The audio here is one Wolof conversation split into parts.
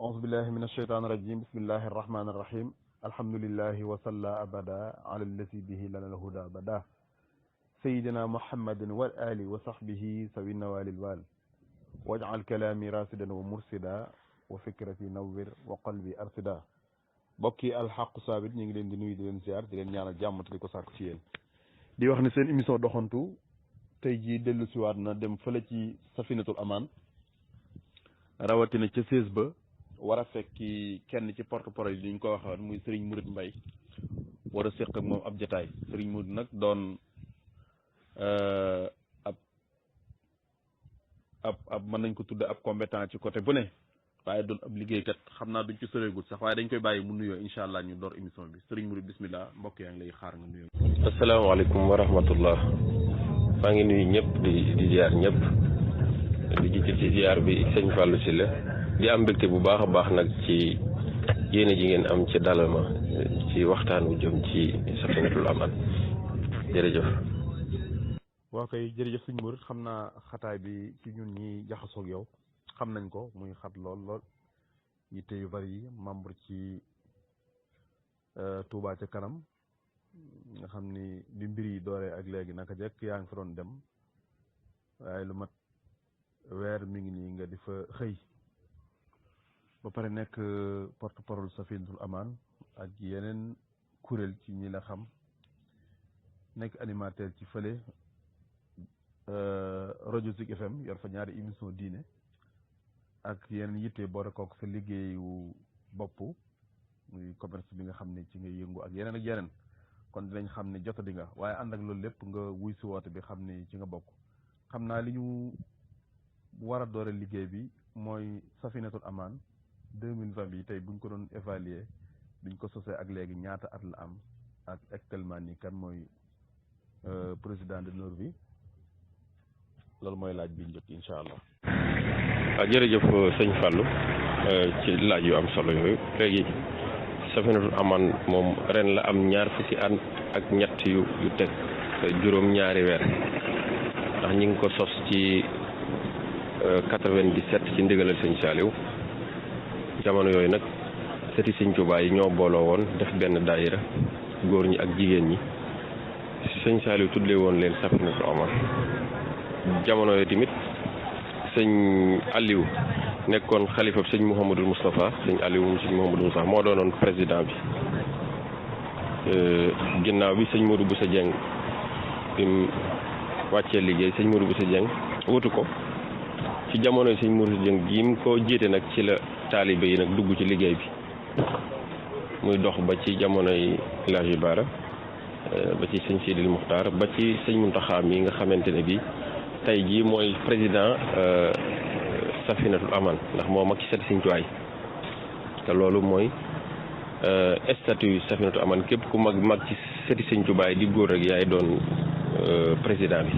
أعوذ بالله من الشيطان الرجيم بسم الله الرحمن الرحيم الحمد لله وصلى أبدا على الذي به لنا الهدى أبدا سيدنا محمد والآل وصحبه سوي النوال الوال واجعل كلامي راسدا ومرسدا وفكرتي نور وقلبي أرسدا bokki alxaqu saabit ñu ngi leen di nuyu di leen ziar di leen ñaanal jàmm te di ko sàkku ci yéen di wax ne seen émission doxantu tey jii dellu siwaat na dem fële ci safinatul amaan rawatina ca 16 ba war a fekki kenn ci porte-parole yi ñu ko waxoon muy Serigne Mouride Mbaye war a séq ak moom ab jataay Serigne Mouride nag doon ab mën nañ ko tudde ab compétent ci côté bu ne waaye doon ab liggéeykat xam naa duñ ci soreegul sax waaye dañ koy bàyyi mu nuyoo incha allah ñu door émission bi Serigne Mouride bismillah mbokk yaa ngi lay xaar nga nuyoo. asalaamaaleykum wa rahmatullah maa ngi nuyu ñëpp di ziar ñëpp di jiite ci ziar bi sëñ Fallou Sylla di am mbégte bu baax a baax nag ci yéene ji ngeen am ci dalal ma ci waxtaan wu jëm ci safinatul amaan jërëjëf. waaw kay jërëjëf sëñ Mouride xam naa xataay bi ci ñun ñi jaxasoog yow xam nañ ko muy xat lool yitte yu bari yi membre ci Touba ca kanam nga xam ni bi mbir yi dooree ak léegi naka jekk yaa ngi fa doon dem waaye lu mat weer mi ngi nii nga di fa xëy ba pare nekk porte parole safinatul amaan ak yeneen kuréel ci ñi la xam nekk animateur ci fële rajo Zik FM yor fa ñaari émission diine ak yeneen yitte boole kook sa liggéeyu bopp muy commerce bi nga xam ne ci nga yëngu ak yeneen kon dinañ xam ne jotadi nga waaye ànd ak loolu lépp nga wuy si woote bi xam ne ci nga bokk xam naa li ñu war a doore liggéey bi mooy safinatul amaan 2020 bi tey buñ ko doon évaluer biñ ko sosee ak léegi ñaata at la am ak actuellement nii kan mooy président d'honneur bi loolu mooy laaj bi njëkk incha allah. waaw jërëjëf sëñ Fallou ci laaj yu am solo yooyu léegi safinatul amaan moom ren la am ñaar fukki at ak ñett yu teg juróom-ñaari weer ndax ñi ngi ko sos ci 97 ci ndigalal sëñ Saliou jamono yooyu nag sëti sëñ Tuubaa yi ñoo booloo woon def benn daayira góor ñi ak jigéen ñi sëñ Saliou tuddee woon leen safinatul amaan jamono yooyu tamit sëñ Aliou nekkoon xalifab sëñ Mouhamadou Moustapha sëñ Aliou moom sëñ Mouhamadou Moustapha moo doonoon président bi ginnaaw bi sëñ Modou Boussa Dieng bi mu wàccee liggéey sëñ Modou Boussa Dieng wutu ko ci jamono sëñ Modou Boussa Dieng gi mu ko jiite nag ci la taalibe yi nag dugg ci liggéey bi muy dox ba ci jamonoy El Hadji Bara ba ci sëñ Sidil Muxtaar ba ci sëñ Muntaxa mi nga xamante ne bii tey jii mooy président safinatul amaan ndax moo mag ci seti sëñ Tuubaa te loolu mooy statut safinatul amaan képp ku mag ci seti sëñ Tuubaa di góor rek yaay doon président bi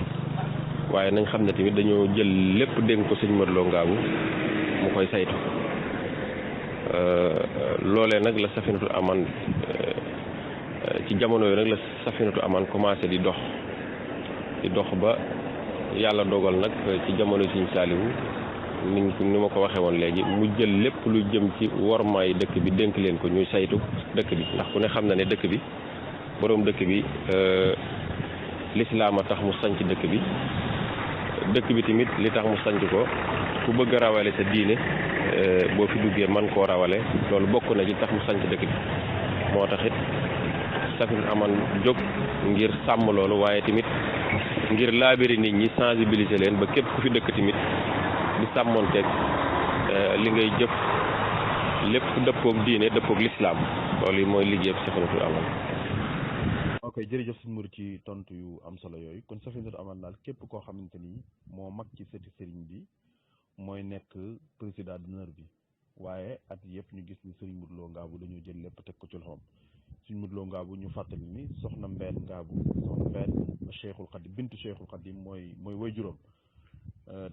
waaye nañ xam ne tamit dañoo jël lépp dénk ko sëñ Modou Lo Ngaabu mu koy saytu loolee nag la safinatul amaan ci jamono yooyu nag la safinatul amaan commencé di dox ba yàlla dogal nag ci jamono Sëñ Saaliwu ni ma ko waxee woon léegi mu jël lépp lu jëm ci wormaay dëkk bi dénk leen ko ñuy saytu dëkk bi ndax ku ne xam na ne dëkk bi boroom dëkk bi lislaam a tax mu sanc dëkk bi tamit li tax mu sanc ko ku bëgg a rawale sa diine boo fi duggee man koo rawale loolu bokk na ci tax mu sanc dëkk bi moo tax it safinatul amaan jóg ngir sàmm loolu waaye tamit ngir laabiri nit ñi sensibiliser leen ba képp ku fi dëkk tamit di sàmmonteeg li ngay jëf lépp dëppoog diine dëppoog lislaam loolu yi mooy liggéey safinatul amaan. ok jërëjëf sëñ Mouride ci tontu yu am solo yooyu kon safinatul amaan daal képp koo xamante ni moo mag ci sëti sëriñ bi mooy nekk président d'honneur bi waaye at yëpp ñu gis ni sëriñ Modou Lo Ngaabu dañoo jël lépp teg ko ci loxoom sëriñ Modou Lo Ngaabu ñu fàttali ni soxna Mbène Ngaabu soxna Mbène Cheikhul Khadim bintu Cheikhul Khadim mooy way juróom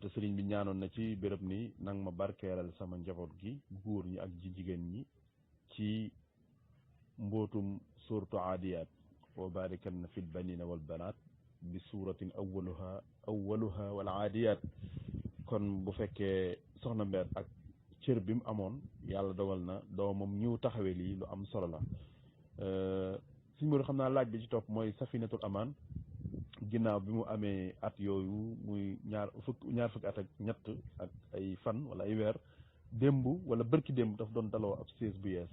te sëriñ bi ñaanoon na ci béréb ni nang ma barkeeral sama njaboot gi góor ñi ak jigéen ñi ci mbootum suuratu aadiyaat wa barikanna fil banina wal banaat bi suuratin awwaluha wal aadiyaat kon bu fekkee soxna Mbène ak cër bi mu amoon yàlla dogal na doomam ñëw taxawee lii lu am solo la suñ Modou xam naa laaj bi ci topp mooy Safinatul Amaan ginnaaw bi mu amee at yooyu muy ñaar fukki at ak ñett ak ay fan wala ay weer démb wala bërki démb daf doon daloo ab siège bu yees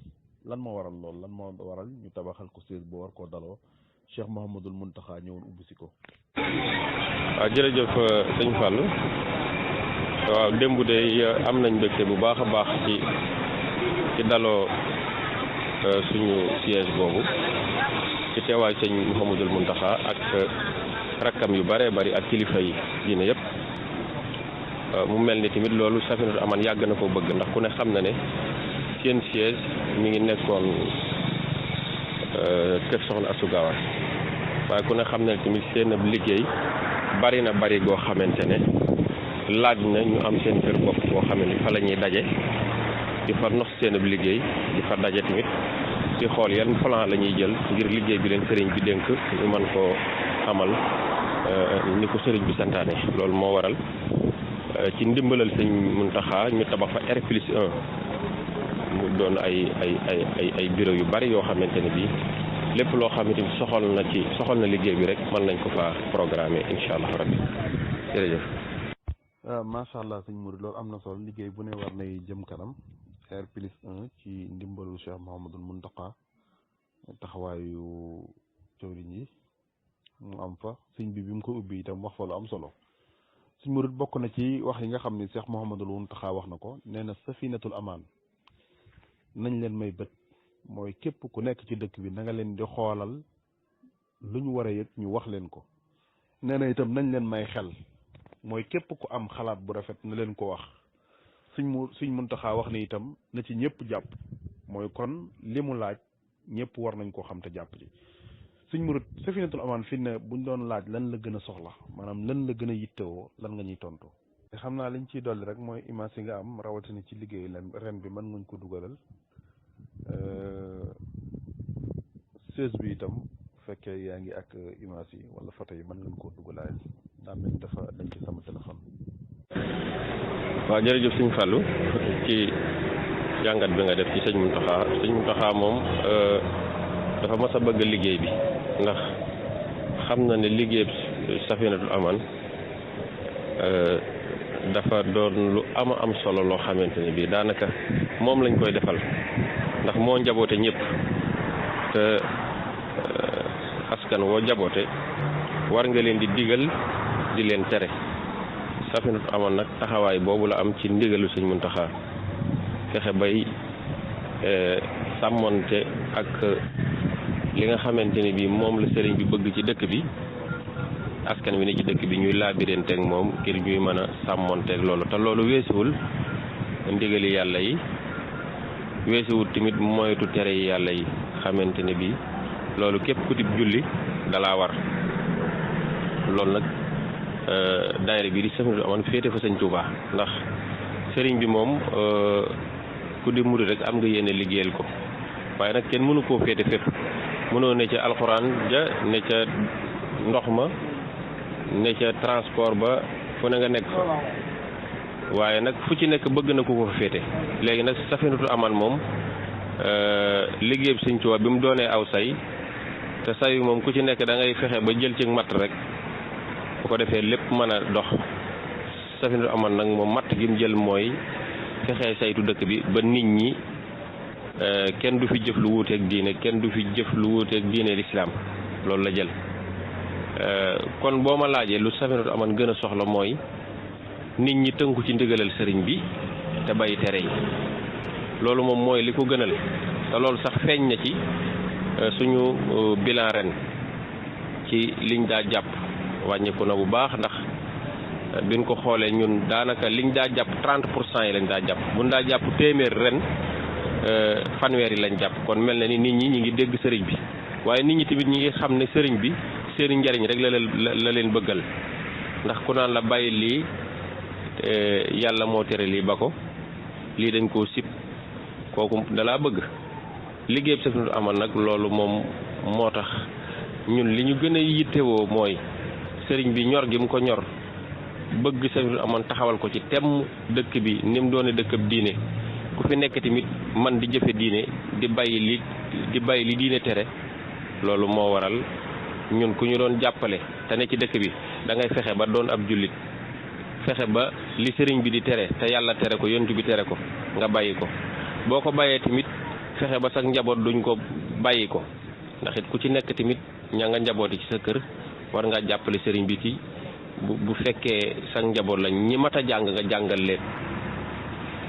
lan moo waral lool lan moo waral ñu tabaxal ko siège bu war koo daloo Cheikh Mouhamadul Mountakha ñëwoon ubbi si ko. waaw jërëjëf sëñ Fall waaw démb de am nañ mbégte bu baax a baax ci daloo suñu siège boobu ci teewaay sëñ Mouhamadul Mountakha ak rakkam yu bare bari ak kilifa yi diine yëpp mu mel ni tamit loolu Safinatul Amaan yàgg na ko bëgg ndax ku ne xam na ne seen siège mi ngi nekkoon kër Soxna Astou Gawane waaye ku ne xam na ne tamit seen liggéey bari na bari goo xamante ne laaj na ñu am seen kër bopp boo xam ne fa la ñuy daje di fa nox seen liggéey di fa daje tamit di xool yan plan la ñuy jël ngir liggéey bi leen sëriñ bi dénk ñu mën koo amal ni ko sëriñ bi santaane loolu moo waral ci ndimbalal sëñ Muntaxa ñu tabax fa R+1 mu doon ay bureau yu bari yoo xamante ne bii lépp loo xamante ni soxal na liggéey bi rek mën nañ ko fa programmer incha allah rabbi jërëjëf. macha allah sëñ Modou loolu am na solo liggéey bu ne war nay jëm kanam R+1 ci ndimbalu Cheikh Mouhamadul Mountakha taxawaayu jawriñ yi mu am fa sëñ bi mu ko ubbi itam wax fa lu am solo sëñ Modou bokk na ci wax yi nga xam ni Cheikh Mouhamadul Mountakha wax na ko nee na Safinatul Amaan nañ leen may bët mooy képp ku nekk ci dëkk bi na nga leen di xoolal lu ñu war a yëg ñu wax leen ko nee na itam nañ leen may xel mooy képp ku am xalaat bu rafet na leen ko wax suñ Muntaxa wax ni itam na ci ñëpp jàpp mooy kon li mu laaj ñëpp war nañ koo xam te jàpp ci suñ murit Safinatul Amaan fi ne buñ doon laaj lan la gën a soxla maanaam lan la gën a yittewoo lan nga ñuy tontu. te xam naa liñ ciy dolli rek mooy image yi nga am rawatina ci liggéey ren bi mën ngañ ko dugalal siège bi itam bu fekkee yaa ngi ak image yi wala photo yi mën ngañ koo dugalaayal daan nañ dafa dañ ci sama téléphone. waaw jërëjëf sëñ Fallou ci jàngat bi nga def ci sëñ Mountakha moom dafa mas a bëgg liggéey bi ndax xam na ne liggéey Safinatul Amaan dafa doon lu am solo loo xamante ne bii daanaka moom lañ koy defal ndax moo njaboote ñëpp te askan woo njaboote war nga leen di digal di leen tere Safinatul Amaan nag taxawaay boobu la am ci ndigalu sëñ Muntaxa fexe bay sàmmonte ak li nga xamante ne bii moom la sëriñ bi bëgg ci dëkk bi askan wi ne ci dëkk bi ñuy laabiranteeg moom ngir ñuy mën a sàmmonteeg loolu te loolu weesuwul ndigali yàlla yi weesuwul tamit moytu tere yi yàlla yi xamante ne bii loolu képp ku tib julli dalaa war loolu nag daayira bi di Safinatul Amaan féete fa sëñ Tuubaa ndax sëriñ bi moom ku di murid rek am nga yéene liggéeyal ko waaye nag kenn mënu koo féete fépp mënoo ne ca alxuraan ja ne ca ndox ma ne ca transport ba fu ne nga nekk fa waaye nag fu ci nekk bëgg na ko fa féete léegi nag Safinatul Amaan moom liggéey bi sëñ Tuubaa bi mu doonee aw say te say moom ku ci nekk da ngay fexe ba jël ci matt rek bu ko defee lépp mën a dox Safinatul Amaan nag moom matt gi mu jël mooy fexe saytu dëkk bi ba nit ñi kenn du fi jëf lu wuuteeg diine kenn du fi jëf lu wuuteeg diine lislaam loolu la jël kon boo ma laajee lu Safinatul Amaan gën a soxla mooy nit ñi tënku ci ndigalal sëriñ bi te bàyyi tere yi loolu moom mooy li ko gënal te loolu sax feeñ na ci suñu bilan ren ci liñ daa jàpp wàññeeku na bu baax ndax biñ ko xoolee ñun daanaka liñ daa jàpp 30% yi lañ daa jàpp buñ daa jàpp téeméer ren fanweer yi lañ jàpp kon mel na ni nit ñi ngi dégg sëriñ bi waaye nit ñi tamit ñi ngi xam ne sëriñ bi seeni njariñ rek la leen bëggal ndax ku naan la bàyyi lii yàlla moo tere lii ba ko lii dañ koo sib kooku dalaa bëgg liggéey bi Safinatul Amaan nag loolu moom moo tax ñun li ñu gën a yittewoo mooy sëriñ bi ñor gi mu ko ñor bëgg Safinatul Amaan taxawal ko ci temm dëkk bi ni mu doone dëkkab diine ku fi nekk tamit man di jëfe diine di bàyyi li diine tere loolu moo waral ñun ku ñu doon jàppale te ne ci dëkk bi da ngay fexe ba doon ab jullit fexe ba li sëriñ bi di tere te yàlla tere ko yonent bi tere ko nga bàyyi ko boo ko bàyyee tamit fexe ba sax njaboot duñ ko bàyyi ko ndax it ku ci nekk tamit ña nga njabooti ci sa kër war nga jàppale sëriñ bi ci bu fekkee sax njaboot la ñi mat a jàng nga jàngal leen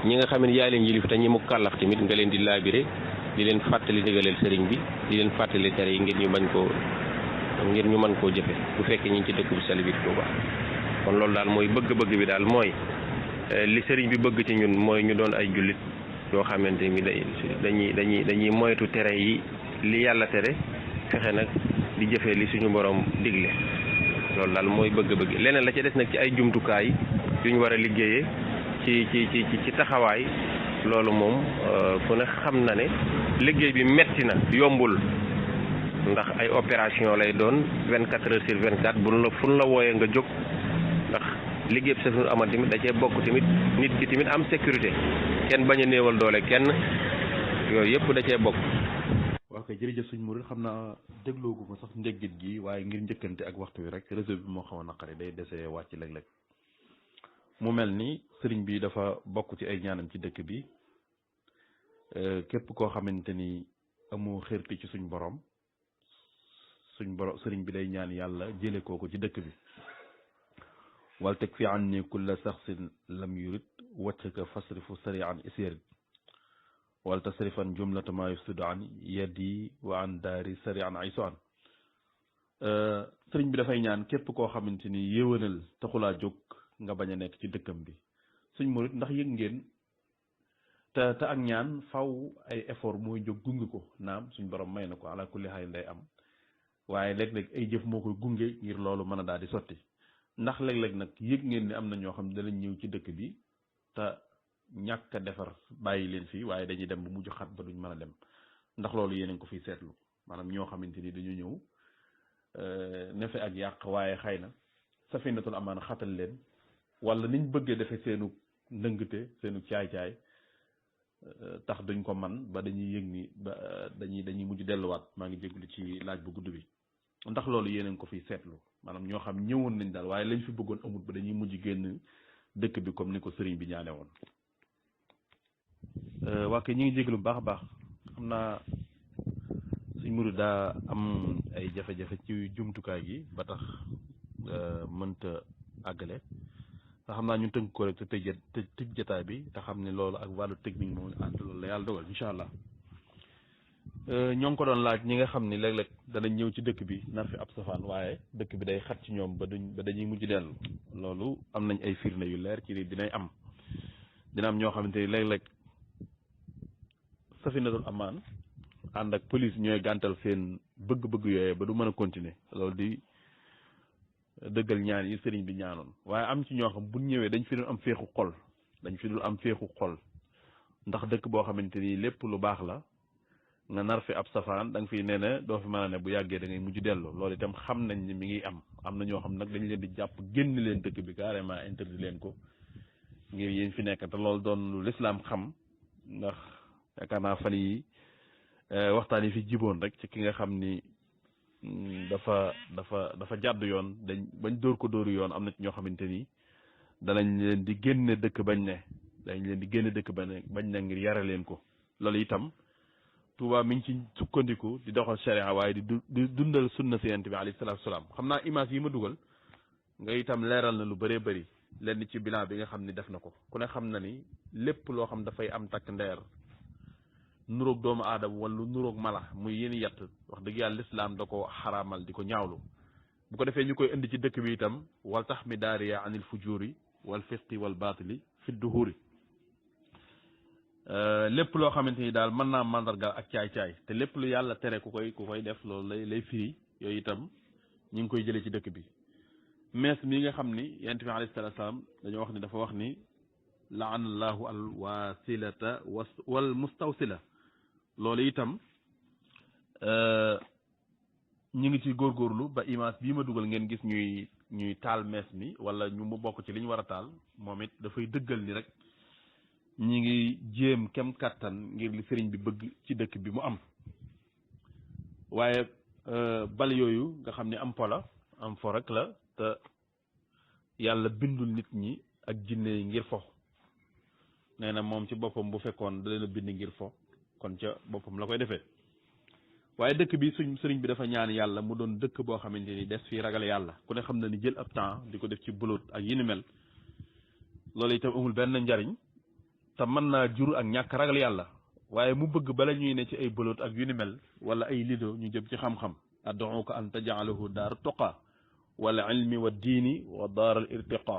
ñi nga xam ne yaa leen yilif te ñi mu kàllaf tamit nga leen di laabire di leen fàttali ndigaleel sëriñ bi di leen fàttali tere yi ngir ñu mën koo jëfe bu fekkee ñi ci dëkk bu sell bi Tuuba kon loolu daal mooy bëgg-bëgg bi daal mooy li sëriñ bi bëgg ci ñun mooy ñu doon ay jullit yoo xamante ni dañuy moytu tere yi li yàlla tere fexe nag di jëfee li suñu borom digle loolu daal mooy bëgg-bëgg leneen la ca des nag ci ay jumtukaay yu ñu war a liggéeyee ci taxawaay loolu moom ku ne xam na ne liggéey bi metti na yombul ndax ay opération lay doon 24 heures sur 24 fu la wooyee nga jóg ndax liggéey bi Safinatoul Aman tamit da cee bokk tamit nit ki tamit am sécurité kenn bañ a néewal doole kenn yooyu yëpp da cee bokk. waaw kay jërëjëf sëñ Mouride xam naa dégloogu ma sax ndéggit gi waaye ngir njëkkante ak waxtu wi rek réseau bi moo xaw a naqari day desee wàcc léeg-léeg mu mel ni sëriñ bi dafa bokk ci ay ñaanam ci dëkk bi képp koo xamante ni amoo xërti ci suñ borom sëriñ bi day ñaan yàlla jële kooku ci dëkk bi wal teg fi an ni kulla saxsin lam yurid waccaka fasrifu sarian isirid wal tasrifan jumlata ma yufsidu an yadi wa an daari sarian aysu an sëriñ bi dafay ñaan képp koo xamante ni yéwénal taxulaa jóg nga bañ a nekk ci dëkkam bi suñ murit ndax yëg ngeen te ak ñaan faw ay effort mooy jóg gunge ko naam suñ borom may na ko ala kulli xaal day am waaye léeg-léeg ay jëf moo koy gunge ngir loolu mën a daal di sotti ndax léeg-léeg nag yëg ngeen ni am na ñoo xam ne danañ ñëw ci dëkk bi te ñàkk a defar bàyyi leen fii waaye dañuy dem ba mujj xat ba duñ mën a dem ndax loolu yéen a ngi ko fiy seetlu maanaam ñoo xamante ni dañu ñëw nefe ak yàq waaye xëy na Safinatoul Aman xatal leen wala niñ bëggee defee seenu ndëngte seenu caay-caay tax duñ ko man ba dañuy yëg ni ba dañuy mujj delluwaat maa ngi jégalu ci laaj bu gudd bi ndax loolu yéen a ngi ko fiy seetlu maanaam ñoo xam ñëwoon nañ daal waaye lañ fi bëggoon amut ba dañuy mujj génn dëkk bi comme ni ko sëriñ bi ñaane woon. waa kay ñu ngi jégalu bu baax a baax xam naa suñ muru daa am ay jafe-jafe ci jumtukaay gi ba tax mënta àggale te xam naa ñu tënk ko rek te tëj jataay bi te xam ne loolu ak wàllu technique moom ànd loolu la yàlla dogal incha allah. ñoo ngi ko doon laaj ñi nga xam ni léeg-léeg danañ ñëw ci dëkk bi nar fi ab safaan waaye dëkk bi day xat ci ñoom ba dañuy mujj dellu loolu am nañ ay firnde yu leer ci dinay am dina am ñoo xamante ni léeg-léeg Safinatoul Aman ànd ak police ñooy gàntal seen bëgg-bëgg yooyee ba du mën a continuer loolu di dëggal ñaan yi sëriñ bi ñaanoon waaye am ci ñoo xam bu ñëwee dañ fi dul am féexu xol ndax dëkk boo xamante ni lépp lu baax la nga nar fi ab safaan da nga fiy nee ne doo fi mën a ne bu yàggee da ngay mujj dellu loolu itam xam nañ ni mi ngi am na ñoo xam nag dañ leen di jàpp génn leen dëkk bi carrément interdit leen ko ngir yéen fi nekk te loolu doon lu lislaam xam ndax yaakaar naa fan yi waxtaan yi fi jiboon rek ci ki nga xam ni dafa jàdd yoon bañ dóor ko dóoru yoon am na ci ñoo xamante ni danañ leen di génne dëkk bañ ne ngir yare leen ko loolu itam Touba mi ngi ci sukkandiku di doxal sharia waaye di dundal sunna si Yonent bi alayhi salaatu salaam xam naa image yi ma dugal nga itam leeral na lu bëree bëri lenn ci bilan bi nga xam ni def na ko ku ne xam na ni lépp loo xam dafay am takk ndeer nuroog doomu aadama wala lu nuroog mala muy yéen yett wax dëgg yàlla lislaam da ko xaraamal di ko ñaawlu bu ko defee ñu koy indi ci dëkk bi itam wal tax mi daariya anil fujuri wal fisqi wal baatili fi duhuri lépp loo xamante ni daal mën naa mandargal ak caay-caay te lépp lu yàlla tere ku koy def loolu lay firi yooyu itam ñu ngi koy jëlee ci dëkk bi mees mi nga xam ni Yonent bi alayhi salaatu salaam dañoo wax ni dafa wax ni laanallahu al wasilata wal mustawsila loolu itam ñu ngi ci góorgóorlu ba image bii ma dugal ngeen gis ñuy taal mees mi wala ñu mu bokk ci li ñu war a taal moom it dafay dëggal ni rek ñi ngi jéem kem kàttan ngir li sëriñ bi bëgg ci dëkk bi mu am waaye bal yooyu nga xam ne am po la am fo rek la te yàlla bindul nit ñi ak jinne yi ngir fo nee na moom ci boppam bu fekkoon da leen a bind ngir fo kon ca boppam la koy defee waaye dëkk bi suñ sëriñ bi dafa ñaan yàlla mu doon dëkk boo xamante ni des fii ragal yàlla ku ne xam na ni jël ab temps di ko def ci buloot ak yi ni mel loolu itam amul benn njariñ te mën naa jur ak ñàkk ragal yàlla waaye mu bëgg bala ñuy ne ci ay buloot ak yu ni mel wala ay lido ñu jëm ci xam-xam ad'uka an taj'alahu daar tuqa wala ilmi wa diini wa daaral irtiqa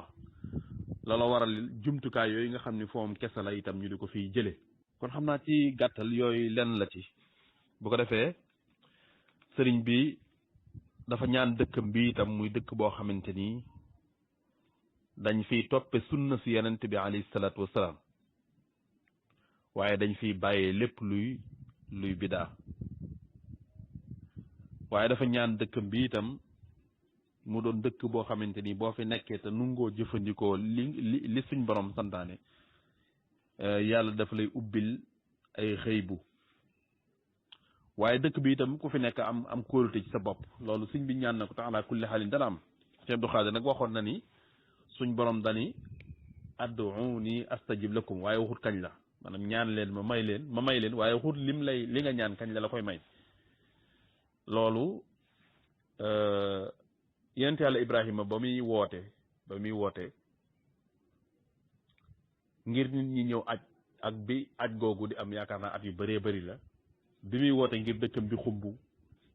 loola waral jumtukaay yooyu nga xam ni foom kese la itam ñu di ko fiy jële kon xam naa ci gàttal yooyu lenn la ci bu ko defee sëriñ bi dafa ñaan dëkkam bi itam muy dëkk boo xamante ni dañ fiy toppe sunna si yonent bi alayhi salaatu wasalaam waaye dañ fiy bàyyee lépp luy bidaa waaye dafa ñaan dëkkam bi itam mu doon dëkk boo xamante ni boo fi nekkee te nungoo jëfandikoo li suñ borom santaane yàlla dafa lay ubbil ay xëybu waaye dëkk bi itam ku fi nekk am kóolute ci sa bopp loolu suñ bi ñaan na ko tax ala kulli xaalin dana am Cheikh Abdou Khadre nag waxoon na ni suñ borom dani ad'uuni astajib lakum waaye waxut kañ la maanaam ñaan leen ma may leen waaye waxut li nga ñaan kañ la koy may loolu yonent yàlla Ibrahima ba muy woote ngir nit ñi ñëw ak bi aj googu di am yaakaar naa at yu bëree bëri la bi muy woote ngir dëkkam bi xumbu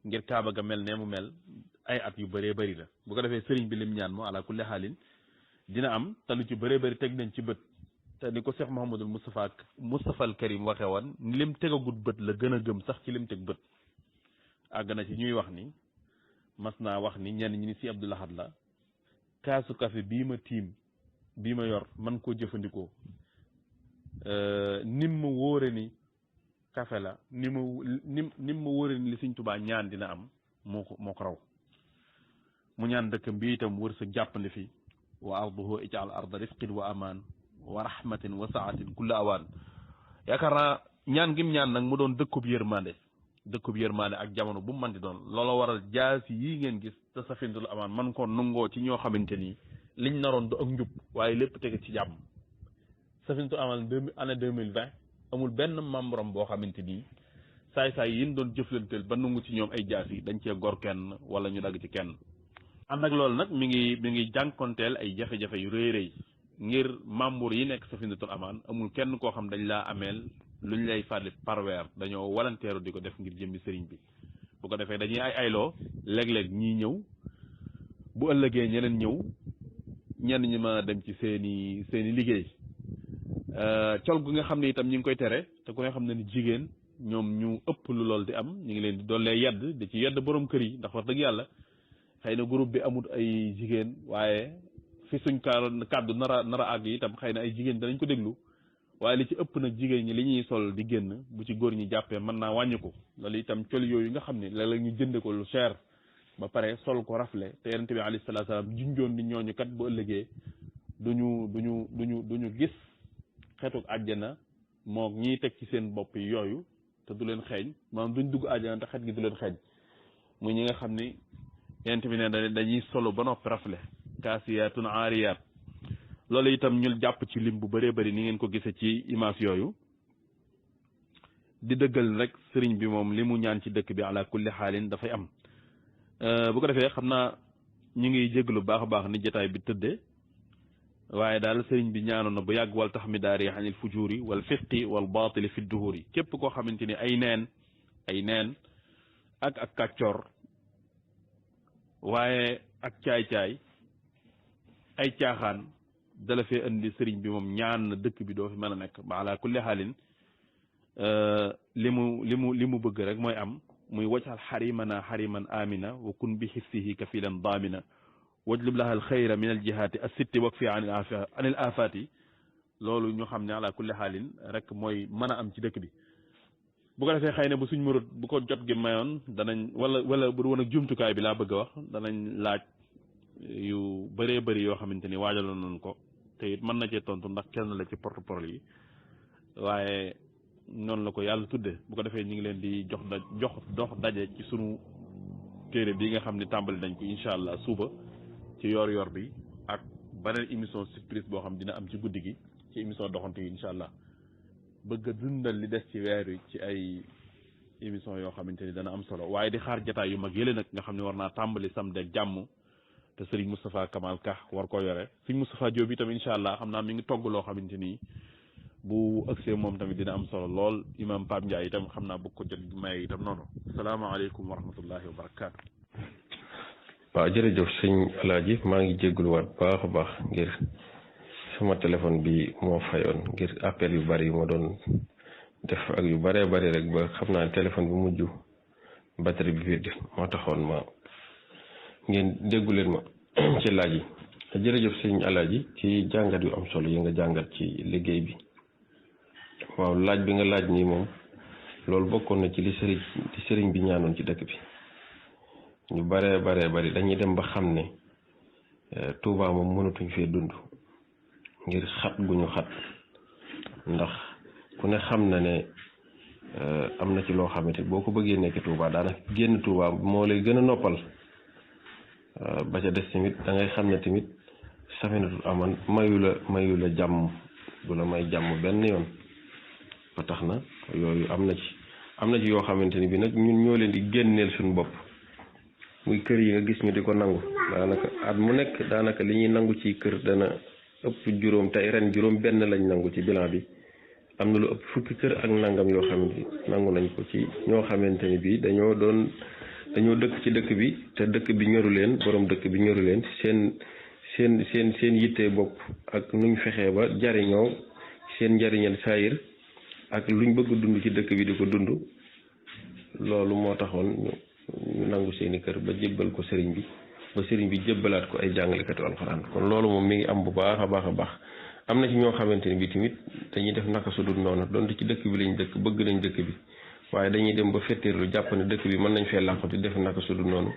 ngir kaaba ga mel ne mu mel ay at yu bëree bëri la bu ko defee sëriñ bi lim ñaan moo ala kulli xaalin dina am te lu ci bëree bëri teg nañ ci bët te ni ko Cheikh Mouhamadul Moustapha al Karim waxe woon ni lim tegagut bët la gën a gëm sax ci lim teg bët àgg na ci ñuy wax ni mas naa wax ni ñenn ñi ni si Abdou Lahad la kaasu café bii ma tiim bii ma yor man koo jëfandikoo nim ma wóore ni café la nim ma wóore ni li Sëñ Tuubaa ñaan dina am moo ko raw mu ñaan dëkkam bi itam wër sa jàppandi fi wa arduhu ij'al arda rifqin wa amaan wa rahmatin wa saatin kulla awaan yaakaar naa ñaan gim ñaan nag mu doon dëkkub yërmande ak jamono bu mu mën di doon loola waral jaasi yii ngeen gis te Safinatoul Amaan man ko nungoo ci ñoo xamante ni liñ naroon du ak njub waaye lépp tege ci jàmm Safinatoul Amaan année 2020 amul benn membre am boo xamante ni saay-saay yin doon jëflanteel ba nungu ci ñoom ay jaasi dañ cee gor kenn wala ñu dagg ci kenn ànd ak loolu nag mi ngi jànkonteel ay jafe-jafe yu rëy rëy ngir membre yi nekk Safinatoul Amaan amul kenn koo xam dañ laa ameel luñ lay fàttali par weer dañoo walanteeru di ko def ngir jëmmi sëriñ bi bu ko defee dañuy ayloo léeg-léeg ñii ñëw bu ëllëgee ñeneen ñëw ñenn ñi ma dem ci seeni liggéey col gu nga xam ne itam ñi ngi koy tere te ku ne xam ne ni jigéen ñoom ñu ëpp lu lool di am ñu ngi leen di dollee yedd di ci yedd borom kër yi ndax wax dëgg yàlla xëy na groupe bi amut ay jigéen waaye fi suñ kàddu nar a àgg itam xëy na ay jigéen danañ ko déglu waaye li ci ëpp nag jigéen ñi li ñuy sol di génn bu ci góor ñi jàppee mën naa wàññi ko loolu itam col yooyu nga xam ne léeg-léeg ñu jënd ko lu cher ba pare sol ko rafle te yonent bi alayhi salaatu salaam junjoon ni ñooñu kat bu ëllëgee duñu gis xeetuk àjjana moo ñiy teg ci seen bopp yi yooyu te du leen xeeñ maanaam duñ dugg àjjana te xet gi du leen xeeñ muy ñi nga xam ni yonent bi ne dañuy solo ba noppi rafle kaasiyaatun aariyaat loolu itam ñu jàpp ci lim bu bëree bëri ni ngeen ko gisee ci image yooyu di dëggal rek sëriñ bi moom li mu ñaan ci dëkk bi ala kulli xaalin dafay am bu ko defee xam naa ñu ngi jéglu baax a baax ni jotaay bi tëddee waaye daal sëriñ bi ñaanoon na bu yàgg wal tax mi daari anil fujuri wal fisqi wal baatili fi duhuri képp koo xamante ni ay neen ak kàccoor waaye ak caay-caay ay caaxaan dala fee indi sëriñ bi moom ñaan na dëkk bi doo fi mën a nekk ba ala kulli xaalin li mu bëgg rek mooy am muy wajal xarimana xariman amina wa kun bi xifsihi kafilan daamina wajlub laha alxayra min aljihaati assitti wak fi anil afaati loolu ñu xam ne ala kulli xaalin rek mooy mën a am ci dëkk bi bu ko defee xëy na bu suñ murut bu ko jot gi mayoon danañ wala bu woon ak jumtukaay bi laa bëgg a wax danañ laaj yu bëree bëri yoo xamante ni waajaloon nañ ko te it mën na cee tontu ndax kenn la ci porte-parole yi waaye noonu la ko yàlla tudde bu ko defee ñu ngi leen di dox daje ci sunu téere bi nga xam ne tàmbali nañ ko incha allah suba ci yor bi ak beneen émission surprise boo xam dina am ci guddi gi ci émission doxantu yi incha allah bëgg a dundal li des ci weer wi ci ay émission yoo xamante ni dana am solo waaye di xaar jataay yu mag yële nag nga xam ne war naa tàmbali samedi ak jàmm te Serigne Moustapha Kamal Ka war ko yore Serigne Moustapha Diop itam incha allah xam naa mi ngi togg loo xamante ni bu ëgsee moom tamit dina am solo lool imam Pape Ndiaye itam xam naa bëgg ko jot maye itam noonu salaamaaleykum wa rahmatullahi wa barakaatu. waaw jërëjëf sëñ Alaaji maa ngi jégaluwaat baax a baax ngir sama téléphone bi moo fayoon ngir appel yu bari yu ma doon def ak yu bëree bëri rek ba xam naa téléphone bi mujj batterie bi vide moo taxoon ma ngeen déggu leen ma ci laaj yi jërëjëf sëñ Alaaji ci jàngat yu am solo yi nga jàngat ci liggéey bi waaw laaj bi nga laaj nii moom loolu bokkoon na ci li sëriñ bi ñaanoon ci dëkk bi ñu baree bari dañuy dem ba xam ne Touba moom mënatuñ fee dund ngir xat gu ñu xat ndax ku ne xam na ne am na ci loo xamante boo ko bëggee nekk Touba daanaka génn Touba moo lay gën a noppal ba ca des tamit da ngay xam ne tamit Safinatul Aman mayu la jàmm du la may jàmm benn yoon ba tax na yooyu am na ci yoo xamante ni bi nag ñun ñoo leen di génneel suñu bopp muy kër yi nga gis ñu di ko nangu daanaka at mu nekk daanaka li ñuy nangu ci kër dana ëpp juróom tey ren juróom benn lañ nangu ci bilan bi am na lu ëpp fukki kër ak nangam yoo xamante nangu nañ ko ci ñoo xamante ni bi dañoo dëkk ci dëkk bi te dëkk bi ñoru leen borom dëkk bi ñoru leen seen yitte bopp ak nuñ fexee ba jariñoo seen njariñal saayir ak luñ bëgg dund ci dëkk bi di ko dund loolu moo taxoon ñu nangu seeni kër ba jébbal ko sëriñ bi ba sëriñ bi jébbalaat ko ay jàngalekatu alxuraan kon loolu moom mi ngi am bu baax a baax am na ci ñoo xamante ni bi tamit dañuy def naka su dul noonu donte ci dëkk bi lañ dëkk bëgg nañ dëkk bi waaye dañuy dem ba fetteerlu jàpp ne dëkk bi mën nañ fee làqatu def naka su dul noonu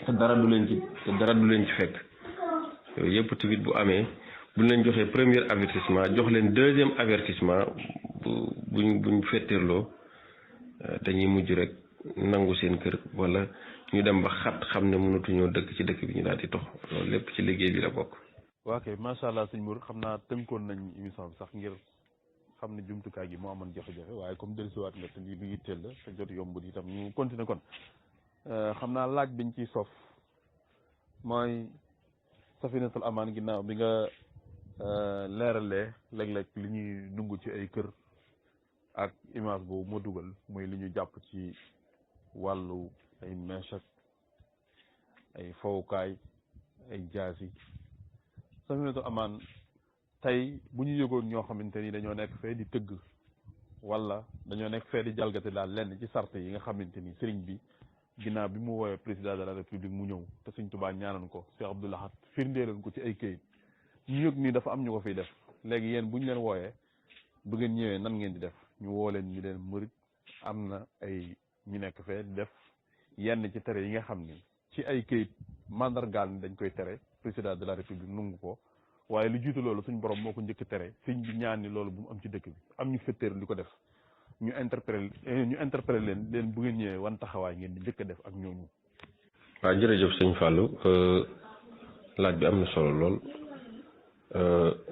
te dara du leen ci fekk yooyu yëpp tamit bu amee buñ leen joxee premier avertissement jox leen deuxième avertissement buñ fetteerloo dañuy mujj rek nangu seen kër wala ñu dem ba xat xam ne mënatuñoo dëkk ci dëkk bi ñu daal di tox loolu lépp ci liggéey bi la bokk. waa kay macha allah sëñ Mour xam naa tënkoon nañ émission bi sax ngir xam ne jumtukaay gi moo amoon jafe-jafe waaye comme dellusiwaat nga te lii lu yitteel la te jot yombul itam ñu continuer kon xam naa laaj biñ ciy sof mooy Safinatul Aman ginnaaw bi nga leeralee léeg-léeg li ñuy dugg ci ay kër ak image boobu moo dugal muy li ñu jàpp ci wàllu ay mèche ay fowukaay ay jaasi Safinatul Aman tey bu ñu yëgoon ñoo xamante ni dañoo nekk fee di tëgg wala dañoo nekk fee di jalgati daal lenn ci sart yi nga xamante ni sëriñ bi ginnaaw bi mu woowee président de la république mu ñëw te Sëriñ Tuubaa ñaanoon ko Cheikh Abdou Lahad firndeeloon ko ci ay këyit ñu yëg ni dafa am ñu ko fiy def léegi yéen bu ñu leen wooyee bu ngeen ñëwee nan ngeen di def ñu woo leen ñu leen murit am na ay ñu nekk fee di def yenn ci tere yi nga xam ni ci ay këyit mandargaal ni dañ koy tere président de la république nungu ko waaye lu jiitu loolu suñ borom moo ko njëkk tere sëñ bi ñaan ni loolu bu mu am ci dëkk bi am ñu fetteeru di ko def ñu interpellé leen bu ngeen ñëwee wan taxawaay ngeen di njëkk a def ak ñooñu. waaw jërëjëf sëñ Fallou laaj bi am na solo lool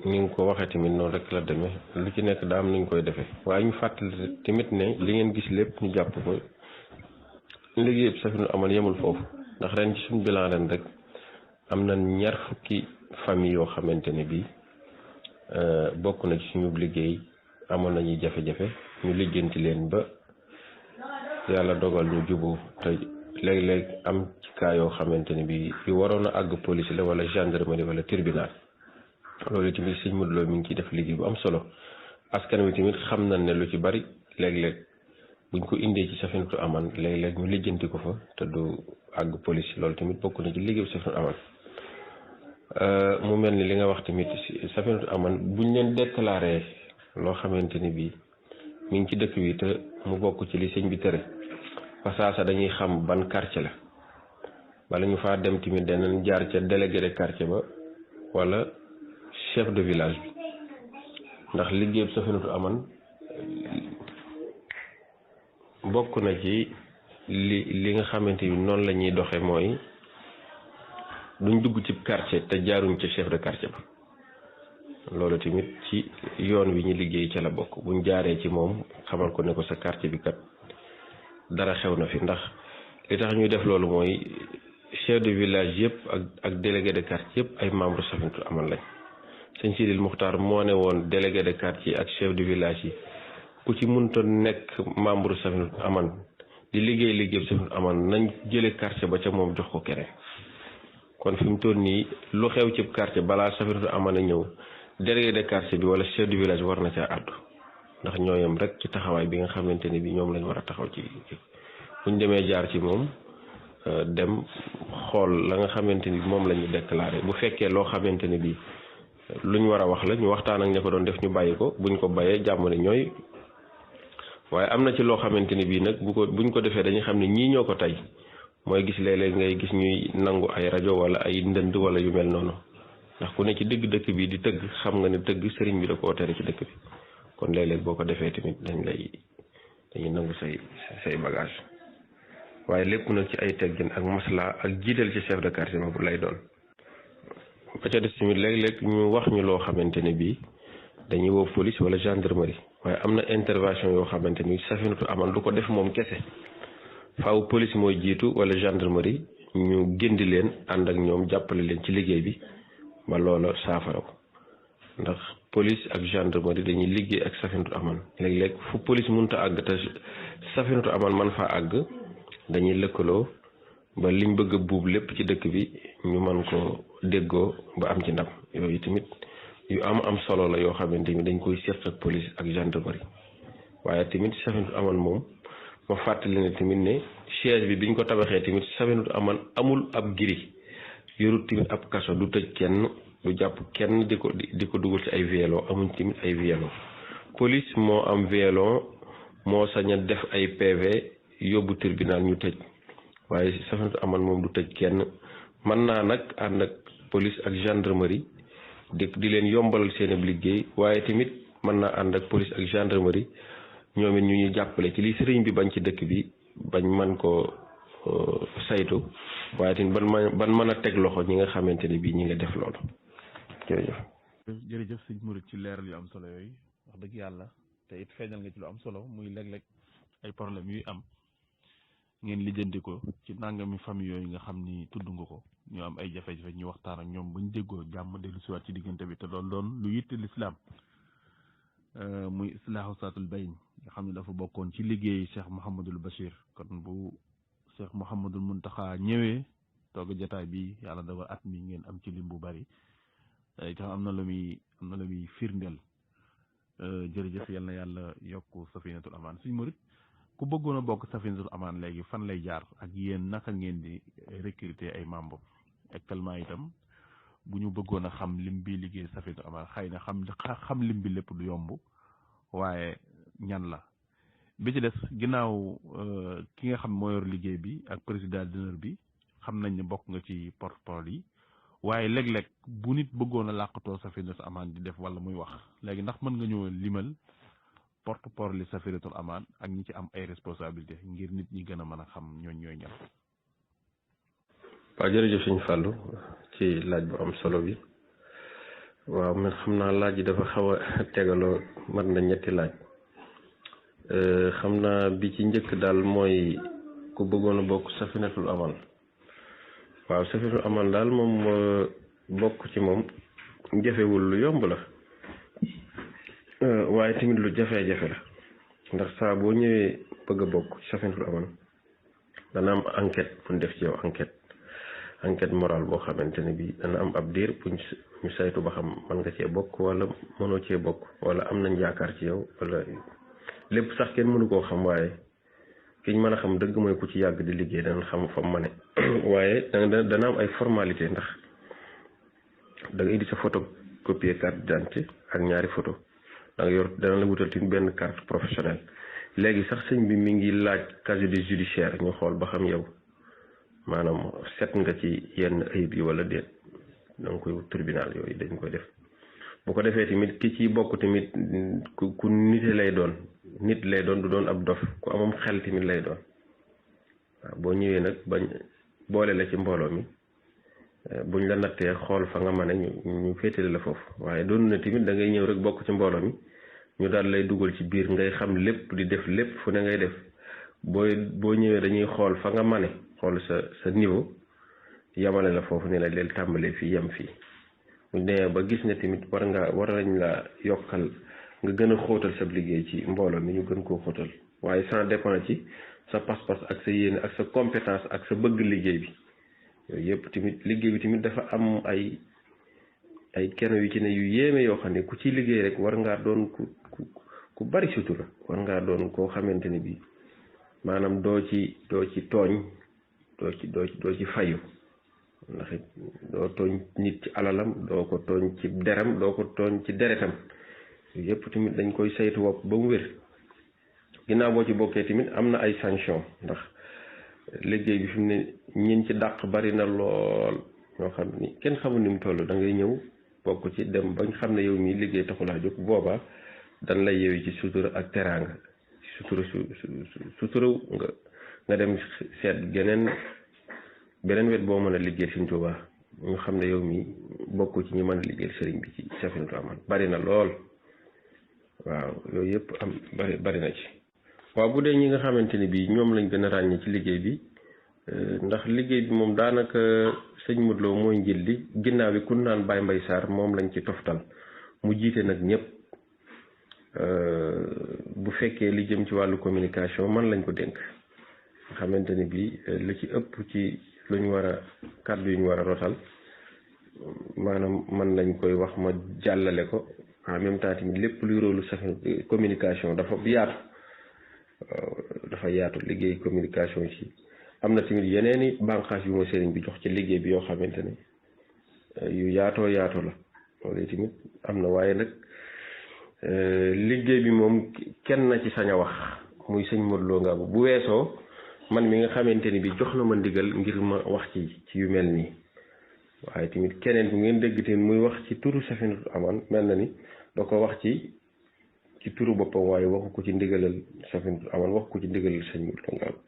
ni nga ko waxee tamit noonu rek la demee lu ci nekk daa am nañ koy defee waaye ñu fàttali tamit ne li ngeen gis lépp ñu jàpp ko liggéey yëpp Safinatul Aman yemul foofu ndax ren ci suñu bilan ren rek am na 20 fukki famille yoo xamante ne bii bokk na ci suñu liggéey amoon nañuy jafe-jafe ñu lijjanti leen ba yàlla dogal ñu juboo te léeg-léeg am ci cas yoo xamante ne bii yu waroon a àgg police la wala gendarmerie wala tribunal loolu tamit sëñ Modou Lo mi ngi ciy def liggéey bu am solo askan wi tamit xam nañ ne lu ci bari léeg-léeg buñ ko indee ci Safinatul Aman léeg-léeg ñu lijjanti ko fa te du àgg police loolu tamit bokk na ci liggéey bu Safinatul Aman mu mel ni li nga wax tamit Safinatul Aman buñ leen déclaré loo xamante ni bii mi ngi ci dëkk bi te mu bokk ci li sëñ bi tere pasaasa dañuy xam ban quartier la wala ñu faa dem tamit danañ jaar ca délégué de quartier ba wala chef de village bi ndax liggéey Safinatul Aman bokk na ci li nga xamante ni noonu la ñuy doxe mooy duñ dugg ci quartier te jaaruñ ci chef de quartier ba loolu tamit ci yoon wi ñu liggéey ca la bokk buñ jaaree ci moom xamal ko ne ko sa quartier bi kat dara xew na fi ndax li tax ñuy def loolu mooy chef de village yëpp ak délégué de quartier yëpp ay membre Safinatul Aman lañ sëñ Sidil Muxtaar moo ne woon délégué de quartier ak chef de village yi ku ci mënta nekk membre Safinatul Aman di liggéey Safinatul Aman nañ jële quartier ba ca moom jox ko keneen kon fi mu toll nii lu xew ci quartier balaa Safinatul Aman a ñëw délégué de quartier bi wala chef de village war na ca àddu ndax ñooyam rek ci taxawaay bi nga xamante ne bi ñoom lañ war a taxaw ci buñ demee jaar ci moom dem xool la nga xamante ni moom la ñu déclaré bu fekkee loo xamante ne bi luñ war a wax la ñu waxtaan ak ña ko doon def ñu bàyyi ko buñ ko bàyyee jàmm ne ñooy waaye am na ci loo xamante ni bii nag buñ ko defee dañuy xam ne ñii ñoo ko tey mooy gis léeg-léeg ngay gis ñuy nangu ay rajo wala ay ndënd wala yu mel noonu ndax ku ne ci dëkk bi di tëgg xam nga ne tëgg sëriñ bi da koo tere ci dëkk bi kon léeg-léeg boo ko defee tamit dañuy nangu say bagage waaye lépp nag ci ay teggin ak masla ak jiital ci chef de quartier boobu lay doon ba ca des tamit léeg-léeg ñu wax ñu loo xamante ne bii dañuy woo police wala gendarmerie waaye am na intervention yoo xamante ni Safinatul Aman du ko def moom kese faaw police mooy jiitu wala gendarmerie ñu gindi leen ànd ak ñoom jàppale leen ci liggéey bi ba loola saafara ko ndax police ak gendarmerie dañuy liggéey ak Safinatul Aman léeg-léeg fu police mënta àgg te Safinatul Aman man faa àgg dañuy lëkkaloo ba liñ bëgg a buub lépp ci dëkk bi ñu mën ko déggoo ba am ci ndam yooyu tamit yu am solo la yoo xamante ni dañ koy seq ak police ak gendarmerie waaye tamit Safinatul Aman moom ma fàttali ne tamit ne siège bi biñ ko tabaxee tamit Safinatul Aman amul ab giri yorut tamit ab kaso du tëj kenn du jàpp kenn di ko dugal ci ay violon amuñ tamit ay violon police moo am violon moo sañ a def ay PV yóbbu tribunal ñu tëj waaye Safinatul Aman moom du tëj kenn mën naa nag ànd ak police ak gendarmerie di leen yombalal seen ab liggéey waaye tamit mën naa ànd ak police ak gendarmerie ñoom it ñu ñuy jàppale ci li sëriñ bi bañ ci dëkk bi bañ mën ko saytu waaye tamit ban mën a teg loxo ñi nga xamante ne bii ñi nga def loolu jërëjëf sëñ Murid ci leeral yu am solo yooyu wax dëgg yàlla te it feeñal nga ci lu am solo muy léeg-léeg ay problème yuy am ngeen lijjanti ko ci nangami famille yooyu nga xam ni tudd nga ko ñu am ay jafe-jafe ñu waxtaan ak ñoom bañ déggoo jàmm dellu siwaat ci diggante bi te loolu doon lu yitte lislaam muy islaahu saatul bayn nga xam ne dafa bokkoon ci liggéey Cheikh Mouhamadul Bachir kon bu Cheikh Mouhamadul Muntaxa ñëwee toog jataay bi yàlla dafa at mi ngeen am ci lim bu bari itam am na lu muy firndeel jërëjëf yal na yàlla yokk Safinatul Aman suñ murit ku bëggoon a bokk Safinatul Aman léegi fan lay jaar ak yéen naka ngeen di recruter ay membres actuellement itam bu ñu bëggoon a xam lim bi liggéey Safinatul Aman xëy na xam lim bi lépp du yomb waaye ñan la bi ci des ginnaaw ki nga xam moo yor liggéey bi ak président d'honneur bi xam nañ ne bokk nga ci porte-parole yi waaye léeg-léeg bu nit bëggoon a làqatoo Safinatul Aman di def wala muy wax léegi ndax mën nga ñëw limal porte-parole li Safinatul Aman ak ñi ci am ay responsabilité ngir nit ñi gën a mën a xam ñooy ñan. waaw jërëjëf sëñ Fallou ci laaj bu am solo bi waaw man xam naa laaj yi dafa xaw a tegaloo mat na ñetti laaj xam naa bi ci njëkk daal mooy ku bëggoon a bokk Safinatul Aman waaw Safinatul Aman daal moom bokk ci moom jafewul lu yomb la waaye tamit lu jafe-jafe la ndax saa boo ñëwee bëgg a bokk Safinatul Aman dana am enquête bu ñu def ci yow enquête morale boo xamante ne bi dana am ab diir bu ñu saytu ba xam mën nga cee bokk wala mënoo cee bokk wala am nañ yaakaar ci yow wala lépp sax kenn mënu koo xam waaye ki ñu mën a xam dëgg mooy ku ci yàgg di liggéey dana xam fa mu ne waaye dana am ay formalité ndax da nga indi sa photocopie carte d'identité ak ñaari photo da nga yor dana la wutal tin benn carte professionnelle léegi sax sëñ bi mi ngi laaj casier judiciaire ñu xool ba xam yow maanaam set nga ci yenn ayib yi wala déet da nga koy wut tribunal yooyu dañ koy def bu ko defee tamit ki ci bokk tamit ku nite lay doon nit lay doon du doon ab dof ku amam xel tamit lay doon waaw boo ñëwee nag bañ boole la ci mbooloo mi buñ la nattee xool fa nga mën a ñu féetale la foofu waaye doon na tamit da ngay ñëw rek bokk ci mbooloo mi ñu daal lay dugal ci biir ngay xam lépp di def lépp fu ne ngay def boo ñëwee dañuy xool fa nga mane xool sa niveau yamale la foofu ne la leen tàmbalee fii yem fii buñ demee ba gis ne tamit war nañ la yokkal nga gën a xóotal sa liggéey ci mbooloo mi ñu gën koo xóotal waaye ça dépend ci sa pas-pas ak sa yéene ak sa compétence ak sa bëgg liggéey bi yooyu yëpp tamit liggéey bi tamit dafa am ay kenn yu ci ne yu yéeme yoo xam ne ku ci liggéey rek war ngaa doon ku bari sutura war ngaa doon koo xamante ne bi maanaam doo ci tooñ doo ci fayu ndax doo tooñ nit ci alalam doo ko tooñ ci deram doo ko tooñ ci deretam yooyu yëpp tamit dañ koy saytu wopp ba mu wér ginnaaw boo ci bokkee tamit am na ay sanction ndax liggéey bi fi mu ne ñin ci dàq bari na lool ñoo xam ni kenn xamul ni mu toll da ngay ñëw bokk ci dem bañ xam ne yow mii liggéey taxulaa jóg boobaa dan lay yeewi ci sutura ak teraanga sutura nga dem seet beneen wet boo mën a liggéey Sëriñ Tuubaa ñu xam ne yow mii bokk ci ñi mën a liggéey sëriñ bi ci Safinatul Amaan bari na lool waaw yooyu yëpp am bari na ci waaw bu dee ñi nga xamante ni bii ñoom lañ gën a ràññee ci liggéey bi ndax liggéey bi moom daanaka sëñ Modou Lo mooy njël li ginnaaw bi ku naan Baye Mbaye Sarr moom lañ ci toftal mu jiite nag ñëpp bu fekkee li jëm ci wàllu communication man lañ ko dénk nga xamante ni bii li ci ëpp ci lu ñu war a kàddu yu ñu war a rotal maanaam man lañ koy wax ma jàllale ko en même temps tamit lépp luy rôlu Safina communication dafa yaatu liggéey communication ci am na tamit yeneeni bànqaas yu ma sëriñ bi jox ci liggéey bi yoo xamante ne yu yaatoo la loolu tamit am na waaye nag liggéey bi moom kenn na ci sañ a wax muy sëñ Modou Lo Ngabou bu weesoo man mi nga xamante ni bi jox na ma ndigal ngir ma wax ci yu mel nii waaye tamit keneen bu ngeen dégg tamit muy wax ci turu Safinatul Amaan mel na ni da ko wax ci turu boppam waaye waxu ko ci ndigalal Safinatul Amaan waxu ko ci ndigalal sëñ Modou Lo Ngabou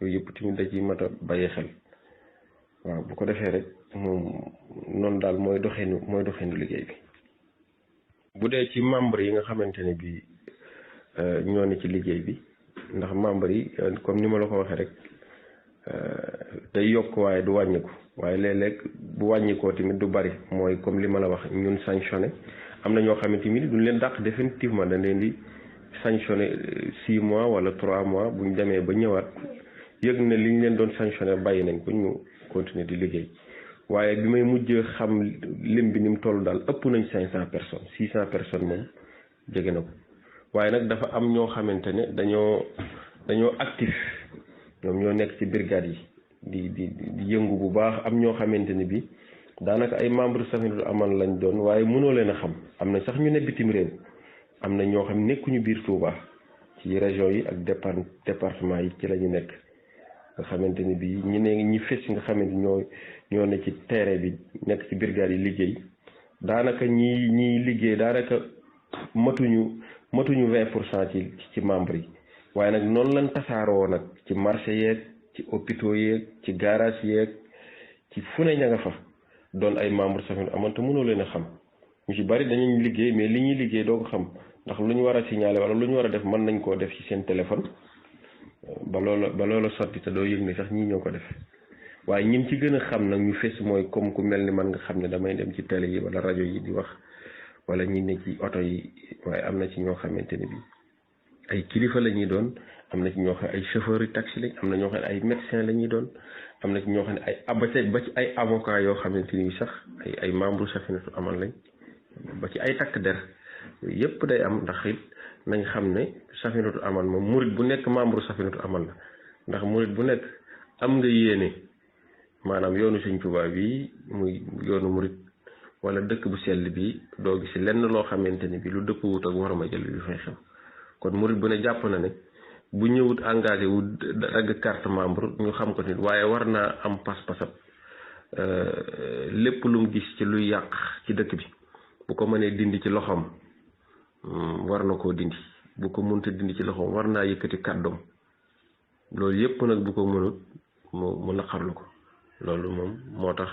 yooyu yëpp tamit da ciy mat a bàyyi xel waaw bu ko defee rek moom noonu daal mooy doxinu liggéey bi. bu dee ci membre yi nga xamante ne bi ñoo ne ci liggéey bi ndax membre yi comme ni ma la ko waxee rek day yokk waaye du wàññiku waaye léeg-léeg bu wàññikoo tamit du bari mooy comme li ma la wax ñun sanctionné am na ñoo xamante ni duñ leen dàq définitivement dañ leen di sanctionné 6 mois wala 3 mois bu ñu demee ba ñëwaat yëg ne li ñu leen doon sanctionné bàyyi nañ ko ñu continuer di liggéey waaye bi may mujj xam lim bi ni mu toll daal ëpp nañ 500 personnes 600 personnes moom jege na ko waaye nag dafa am ñoo xamante ne dañoo actif ñoom ñoo nekk ci brigade yi di yëngu bu baax am ñoo xamante ne bi daanaka ay membre Safinatul Amaan lañ doon waaye mënoo leen a xam am na sax ñu ne bitim réew am na ñoo xam nekkuñu biir Touba ci région yi ak département yi ci la ñu nekk nga xamante ni bi ñi fes nga xamante ñoo ne ci terrain bi nekk ci brigade yi liggéey daanaka ñi liggéey daanaka matuñu 20% ci membre yi waaye nag noonu lañ tasaaroo nag ci marché yeeg ci hôpitaux yeeg ci garage yeeg ci fu ne ña nga fa doon ay membre Safinatul Amaan te mënoo leen a xam ñu ci bari dañuy liggéey mais li ñuy liggéey doo ko xam ndax lu ñu war a signaler wala lu ñu war a def mën nañ koo def ci seen téléphone ba loola sotti te doo yëg ne sax ñii ñoo ko def waaye ñim ci gën a xam nag ñu fes mooy comme ku mel ni man nga xam ne damay dem ci télé yi wala rajo yi di wax wala ñi ne ci oto yi waaye am na ci ñoo xamante ne bi ay kilifa la ñuy doon am na ci ñoo xam ne ay chauffeur yu taxi lañ am na ñoo xam ne ay médecin la ñuy doon am na ci ñoo xam ne ba ci ay avocat yoo xamante ni sax ay membre Safinatul Amaan lañ ba ci ay takk der yooyu yëpp day am ndax it nañ xam ne Safinatul Amaan moom murit bu nekk membre Safinatul Amaan la ndax murit bu nekk am nga yéene maanaam yoonu Sëñ Tuubaa bi muy yoonu murit wala dëkk bu sell bi doo gis lenn loo xamante ni bi lu dëpp wut ak war ma jël yu fay xew kon murit bu ne jàpp na ne bu ñëwut engagé wu dagg carte membre ñu xam ko nit waaye war naa am pas-pasab lépp lu mu gis ci luy yàq ci dëkk bi bu ko mënee dindi ci loxoom war na koo dindi bu ko mënta dindi ci loxoom war naa yëkkati kàddoom loolu yëpp nag bu ko mënut mu naqarlu ko loolu moom moo tax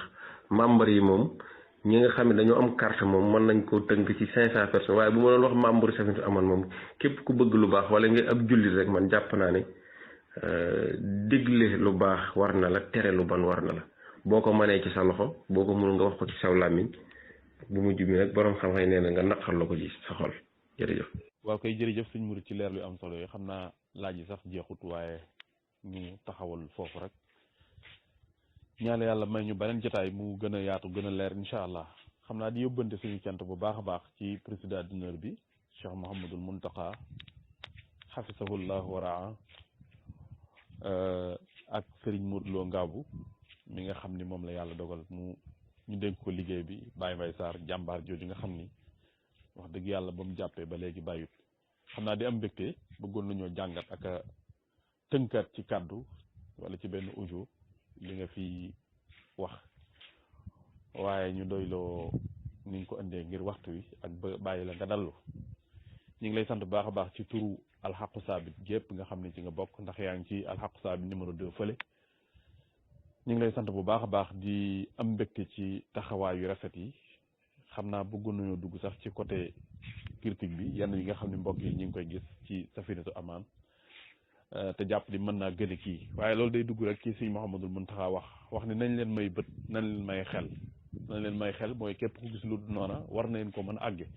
membre yi moom ñi nga xam ne dañoo am carte moom mën nañ koo tënk ci 500 personnes waaye bu ma doon wax membre Safinatoul Aman moom képp ku bëgg lu baax wala nga ab jullit rek man jàpp naa ne digle lu baax war na la tere lu ban war na la boo ko mënee ci sa loxo boo ko mënul nga wax ko ci saw làmmiñ bu mujj bi nag borom xam-xam nee na nga naqar la ko ci sa xol jërëjëf. waaw koy jërëjëf sëñ Mouride ci leer lu am solo yi xam naa laaj yi sax jeexut waaye ñu taxawal foofu rek ñaan yàlla may ñu beneen jotaay mu gën a yaatu gën a leer incha allah xam naa di yóbbante suñu cant bu baax a baax ci président d'honneur bi Cheikh Mouhamadul Mountakha xafisahullah waraa ak Serigne Modou Lo Ngaabu mi nga xam ni moom la yàlla dogal ñu dénk ko liggéey bi Baye Mbaye Sarr jàmbaar jooju nga xam ni wax dëgg yàlla ba mu jàppee ba léegi bàyyut xam naa di am mbégte bëggoon nañoo jàngat ak a tënkat ci kàddu wala ci benn audio li nga fi wax waaye ñu doyloo ni nga ko indee ngir waxtu wi ak ba bàyyi la nga dallu ñu ngi lay sant bu baax a baax ci turu alxaqu saabit gépp nga xam ne ci nga bokk ndax yaa ngi ci alxaqu saabit numéro 2 fële ñu ngi lay sant bu baax a baax di am mbégte ci taxawaay yu rafet yi xam naa bëggoon nañoo dugg sax ci côté critique bi yenn yi nga xam ne mbokk yi ñu ngi koy gis ci Safinatoul Aman te jàpp ni mën naa gën a kii waaye loolu day dugg rek ci sëñ Mouhamadul Mountakha wax ne nañ leen may bët nañ leen may xel nañ leen may xel mooy képp ku gis lu noona war na leen ko mën a àgge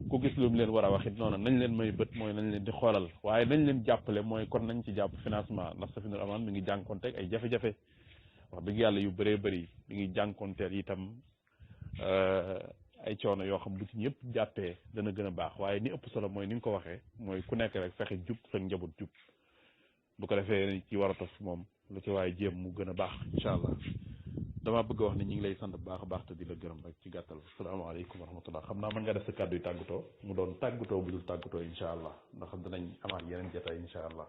ku gis lu mu leen war a wax it noona nañ leen may bët mooy nañ leen di xoolal waaye nañ leen jàppale mooy kon nañ ci jàpp financement ndax Safinatoul Aman mi ngi jànkonteeg ay jafe-jafe wax dëgg yàlla yu bëree bëri mi ngi jànkonteel itam ay coono yoo xam bu ci ñëpp jàppee dana gën a baax waaye ni ëpp solo mooy ni nga ko waxee mooy ku nekk rek fexe jub sa njaboot jub bu ko defee ci war a tos moom lu ci waaye jéem mu gën a baax incha allah dama bëgg a wax ne ñu ngi lay sant bu baax a baax te di la gërëm rek ci gàttal salaamaaleykum wa rahmatullah xam naa mën nga def sa kàddu yu tàggatoo mu doon tàggatoo bu dul tàggatoo incha allah ndax dinañ amaat yeneen jotaay incha allah